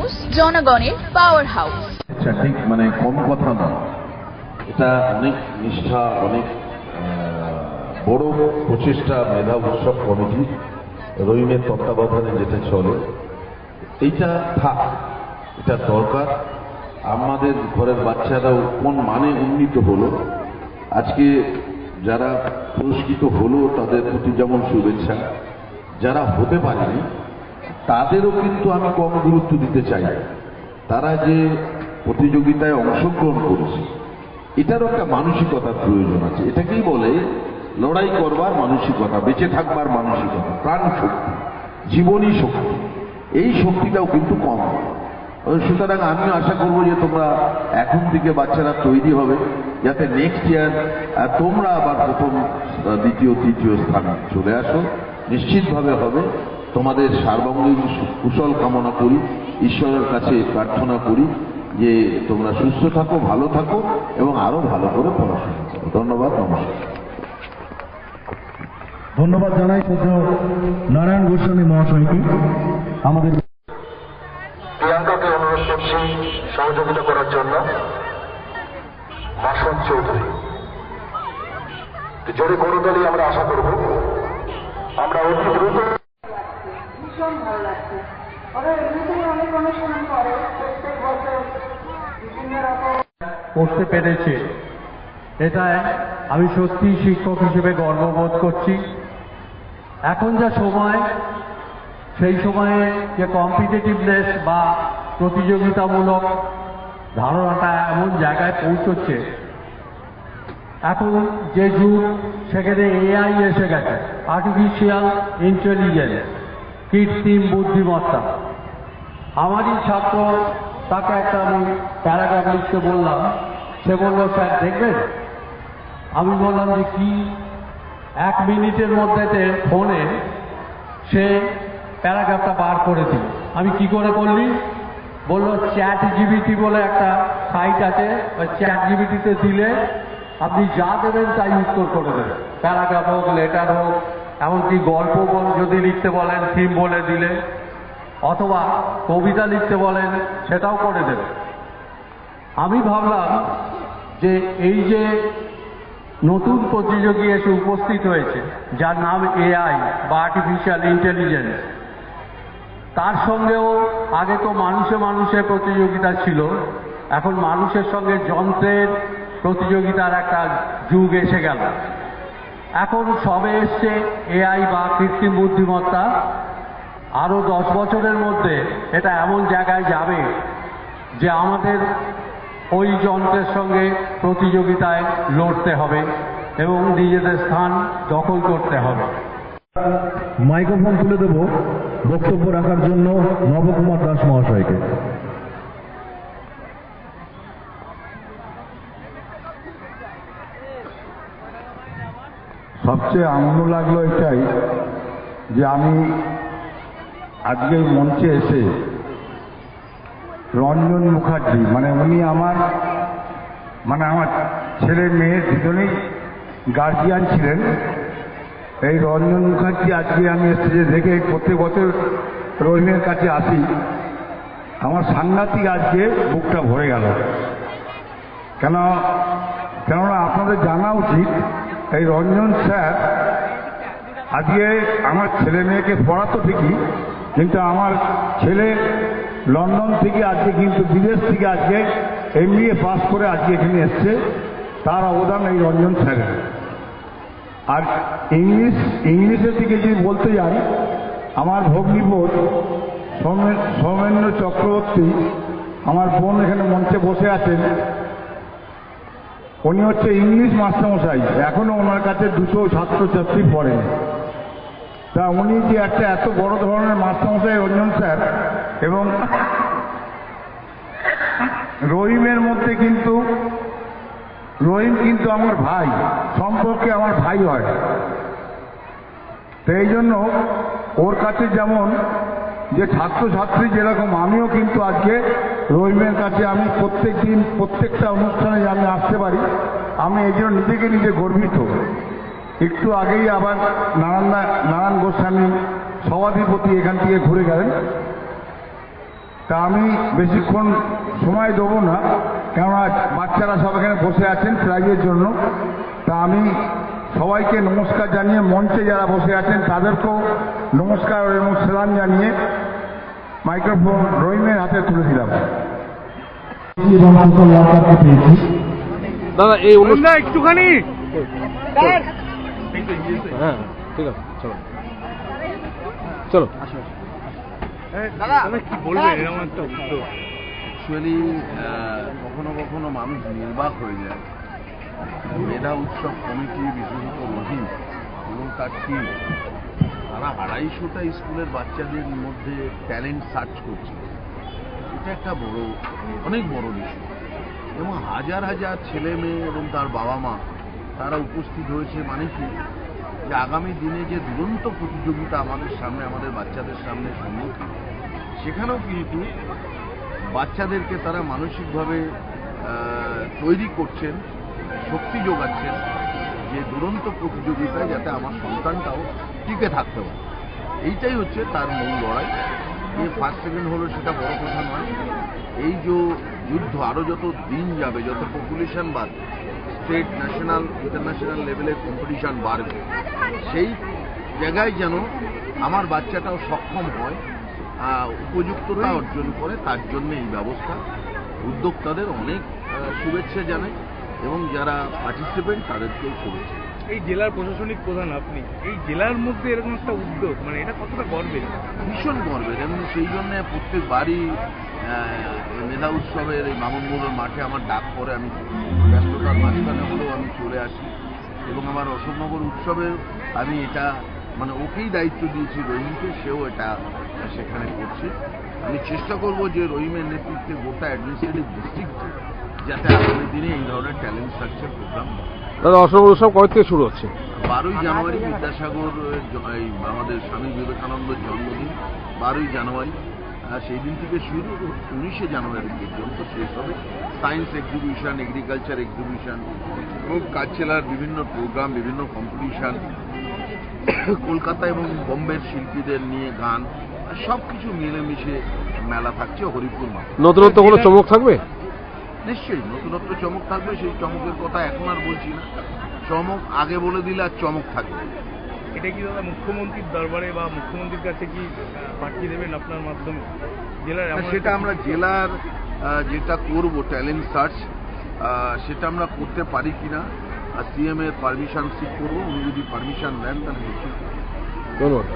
News, জনগণের power house. ঠিক মানে কম কথা নয়, এটা অনেক নিষ্ঠা, অনেক বড় প্রচেষ্টা মেধা উৎসব কমিটি রহিমের তত্ত্বাবধানে যেটা চলে, এইটা থাক, এটা দরকার। আমাদের ঘরের বাচ্চারাও কোন মানে উন্নীত হলো, আজকে যারা পুরস্কৃত হলো তাদের প্রতি যেমন শুভেচ্ছা, যারা হতে পারেনি তাদেরও কিন্তু আমি কম গুরুত্ব দিতে চাই। তারা যে প্রতিযোগিতায় অংশগ্রহণ করেছে এটারও একটা মানসিকতার প্রয়োজন আছে। এটাকেই বলে লড়াই করবার মানসিকতা, বেঁচে থাকবার মানসিকতা, প্রাণ শক্তি, জীবনী শক্তি। এই শক্তিটাও কিন্তু কম। সুতরাং আমিও আশা করব যে তোমরা এখন থেকে বাচ্চারা তৈরি হবে যাতে নেক্সট ইয়ার তোমরা আবার প্রথম, দ্বিতীয়, তৃতীয় স্থানে চলে আসো। নিশ্চিতভাবে হবে। তোমাদের সার্বঙ্গীন কুশল কামনা করি, ঈশ্বরের কাছে প্রার্থনা করি যে তোমরা সুস্থ থাকো, ভালো থাকো এবং আরো ভালো করে পড়াশোনা করো। ধন্যবাদ, নমস্কার। ধন্যবাদ জানাই শ্রদ্ধেয় নারায়ণ গোস্বামী মহাশয়কে। আমাদের প্রিয়াঙ্কাকে অনুরোধ করছি সহযোগিতা করার জন্য। মাসুদ চৌধুরী জোরে করতালি আমরা আশা করব। আমরা অতি দ্রুত। ভীষণ ভালো লাগছে। ওরা এমনিতেই অনেক অনুষ্ঠান করে, প্রত্যেক বছর বিভিন্ন রকম করতে পেরেছে, এটাই আমি সত্যি শিক্ষক হিসেবে গর্ববোধ করছি। এখন যা সময়, সেই সময়ে যে কম্পিটিটিভনেস বা প্রতিযোগিতামূলক ধারণাটা এমন জায়গায় পৌঁছচ্ছে, এখন যে যুগ, সেখানে এআই এসে গেছে, আর্টিফিশিয়াল ইন্টেলিজেন্স, কৃত্রিম বুদ্ধিমত্তা। আমারই ছাত্র, তাকে একটা আমি প্যারাগ্রাফ লিখতে বললাম, সে বলল স্যার দেখবেন। আমি বললাম যে কি? 1 মিনিটের মধ্যে ফোনে সে প্যারাগ্রাফটা বার করে দিল। আমি কি করে করলি? বললো চ্যাট জিবিটি বলে একটা সাইট আছে, ওই চ্যাট জিবিটিতে দিলে আপনি যা দেবেন তাই উত্তর করে দেবেন। প্যারাগ্রাফ হোক, লেটার হোক, এমনকি গল্প যদি লিখতে বলেন থিম বলে দিলে, অথবা কবিতা লিখতে বলেন সেটাও করে দেবে। আমি ভাবলাম যে এই যে নতুন প্রতিযোগী এসে উপস্থিত হয়েছে, যার নাম এআই বা আর্টিফিশিয়াল ইন্টেলিজেন্স, তার সঙ্গেও আগে তো মানুষে মানুষের প্রতিযোগিতা ছিল, এখন মানুষের সঙ্গে যন্ত্রের প্রতিযোগিতার একটা যুগ এসে গেল। এখন সবে এসছে এআই বা কৃত্রিম বুদ্ধিমত্তা। আরো 10 বছরের মধ্যে এটা এমন জায়গায় যাবে যে আমাদের ওই যন্ত্রের সঙ্গে প্রতিযোগিতায় লড়তে হবে এবং নিজেদের স্থান দখল করতে হবে। মাইক্রোফোন তুলে দেব বক্তব্য রাখার জন্য নবকুমার দাস মহাশয়কে। সবচেয়ে আনন্দ লাগলো এটাই যে আমি আজকে মঞ্চে এসে রঞ্জন মুখার্জি, উনি আমার ছেলে মেয়ে দুজনেই গার্জিয়ান ছিলেন। এই রঞ্জন মুখার্জি আজকে আমি স্টেজে দেখে প্রত্যেক বছর রহিমের কাছে আসি, আমার সাংঘাতিক আজকে বুকটা ভরে গেল। কেননা আপনাদের জানা উচিত এই রঞ্জন স্যার আজকে আমার ছেলে মেয়েকে পড়াতো ঠিকই, কিন্তু আমার ছেলে লন্ডন থেকে আজকে, কিন্তু বিদেশ থেকে আজকে MBA পাস করে আজকে এখানে এসছে, তার অবদান এই রঞ্জন স্যারের। আর ইংলিশের দিকে যদি বলতে যাই, আমার ভগ্নিপোত সৌমেন্দ্র চক্রবর্তী, আমার বোন এখানে মঞ্চে বসে আছেন, উনি হচ্ছে ইংলিশ মাস্টারমশাই। এখনো ওনার কাছে 200 ছাত্রছাত্রী পড়েন। তা উনি যে একটা এত বড় ধরনের মাস্টারমশাই রঞ্জন স্যার, এবং রহিমের মধ্যে কিন্তু রহিম কিন্তু আমার ভাই, সম্পর্কে আমার ভাই হয়। তো এই জন্য ওর কাছে যেমন যে ছাত্রছাত্রী যেরকম, আমিও কিন্তু আজকে রহিমের কাছে আমি প্রত্যেক দিন প্রত্যেকটা অনুষ্ঠানে আমি আসতে পারি, আমি এই জন্য নিজেকে নিজে গর্বিত। একটু আগেই আবার নারায়ণ গোস্বামী সভাধিপতি এখান থেকে ঘুরে গেলেন। তা আমি বেশিক্ষণ সময় দেবো না, কেননা বাচ্চারা সব এখানে বসে আছেন প্রাইজের জন্য। তা আমি সবাইকে নমস্কার জানিয়ে, মঞ্চে যারা বসে আছেন তাদেরকেও নমস্কার এবং সালাম জানিয়ে মাইক্রোফোন রহিমের হাতে তুলে দিলাম। এবং সকল ওয়ার্কারকে পেয়েছি। দাদা এই অনুষ্ঠান একটুখানি হ্যাঁ ঠিক আছে, চলো চলো। কি বলবেন এরকম একটা উদ্যোগ? অ্যাকচুয়ালি কখনো কখনো মানুষ নির্বাক হয়ে যায়। মেধা উৎসব কমিটি, বিশেষত রহিম এবং তার টিম, তারা 250টা স্কুলের বাচ্চাদের মধ্যে ট্যালেন্ট সার্চ করছে। এটা একটা অনেক বড় বিষয়, এবং হাজার হাজার ছেলে মেয়ে এবং তার বাবা মা তারা উপস্থিত হয়েছে। মানে কি, যে আগামী দিনে যে দুরন্ত প্রতিযোগিতা আমাদের সামনে, আমাদের বাচ্চাদের সামনে সম্মুখীন, সেখানেও কিন্তু বাচ্চাদেরকে তারা মানসিকভাবে তৈরি করছেন, শক্তি যোগাচ্ছেন, যে দুরন্ত প্রতিযোগিতায় যাতে আমার সন্তানটাও টিকে থাকতে পারে। এইটাই হচ্ছে তার মূল লড়াই। যে ফার্স্ট সেকেন্ড হলো সেটা বড় কথা নয়। এই যে যুদ্ধ আরও যত দিন যাবে, যত পপুলেশন বাড়বে, স্টেট, ন্যাশনাল, ইন্টারন্যাশনাল লেভেলের কম্পিটিশন বাড়বে, সেই জায়গায় যেন আমার বাচ্চাটাও সক্ষম হয়, উপযুক্ততা অর্জন করে, তার জন্য এই ব্যবস্থা। উদ্যোক্তাদের অনেক শুভেচ্ছা জানাই এবং যারা পার্টিসিপেন্ট তাদেরকেও শুভেচ্ছা। এই জেলার প্রশাসনিক প্রধান আপনি, এই জেলার মধ্যে এরকম একটা উদ্যোগ, মানে এটা কতটা গর্বের? ভীষণ গর্বের, এবং সেই জন্য প্রত্যেকবারই মেধা উৎসবের এই মামুনমোড়ের মাঠে আমার ডাক পরে, আমি ব্যস্ততার মাঝখানে হলেও আমি চলে আসি। এবং আমার অশোকনগর উৎসবের আমি এটা মানে ওকেই দায়িত্ব দিয়েছি, রহিমকে, সেও এটা সেখানে করছে। আমি চেষ্টা করব যে রহিমের নেতৃত্বে গোটা অ্যাডমিনিস্ট্রেটিভ ডিস্ট্রিক্টে যাতে আগামী দিনে এই ধরনের ট্যালেন্ট সার্চের প্রোগ্রাম। দাদা অশোকনগর উৎসব কবে থেকে শুরু হচ্ছে? 12ই জানুয়ারি বিদ্যাসাগর, আমাদের স্বামী বিবেকানন্দের জন্মদিন 12ই জানুয়ারি। সেই দিন থেকে শুরু 19শে জানুয়ারি পর্যন্ত শেষ হবে। সায়েন্স এক্সিবিশন, এগ্রিকালচার এক্সিবিশন এবং কালচারাল বিভিন্ন প্রোগ্রাম, বিভিন্ন কম্পিটিশান, কলকাতা এবং বোম্বের শিল্পীদের নিয়ে গান, সব কিছু মিলেমিশে মেলা থাকছে হরিপুর মাঠে। নতুনত্ব কোনো চমক থাকবে? নিশ্চয়ই নতুনত্ব চমক থাকবে। সেই চমকের কথা এখন আর বলছি না, চমক আগে বলে দিলে আর চমক থাকবে। এটা কি দাদা মুখ্যমন্ত্রীর দরবারে বা মুখ্যমন্ত্রীর কাছে কি পাঠিয়ে দেবেন আপনার মাধ্যমে জেলার? সেটা আমরা জেলার যেটা করব ট্যালেন্ট সার্চ, সেটা আমরা করতে পারি কিনা সিএম এর পারমিশন সিক করবো। উনি যদি পারমিশন দেন তাহলে নিশ্চয়ই। ধন্যবাদ।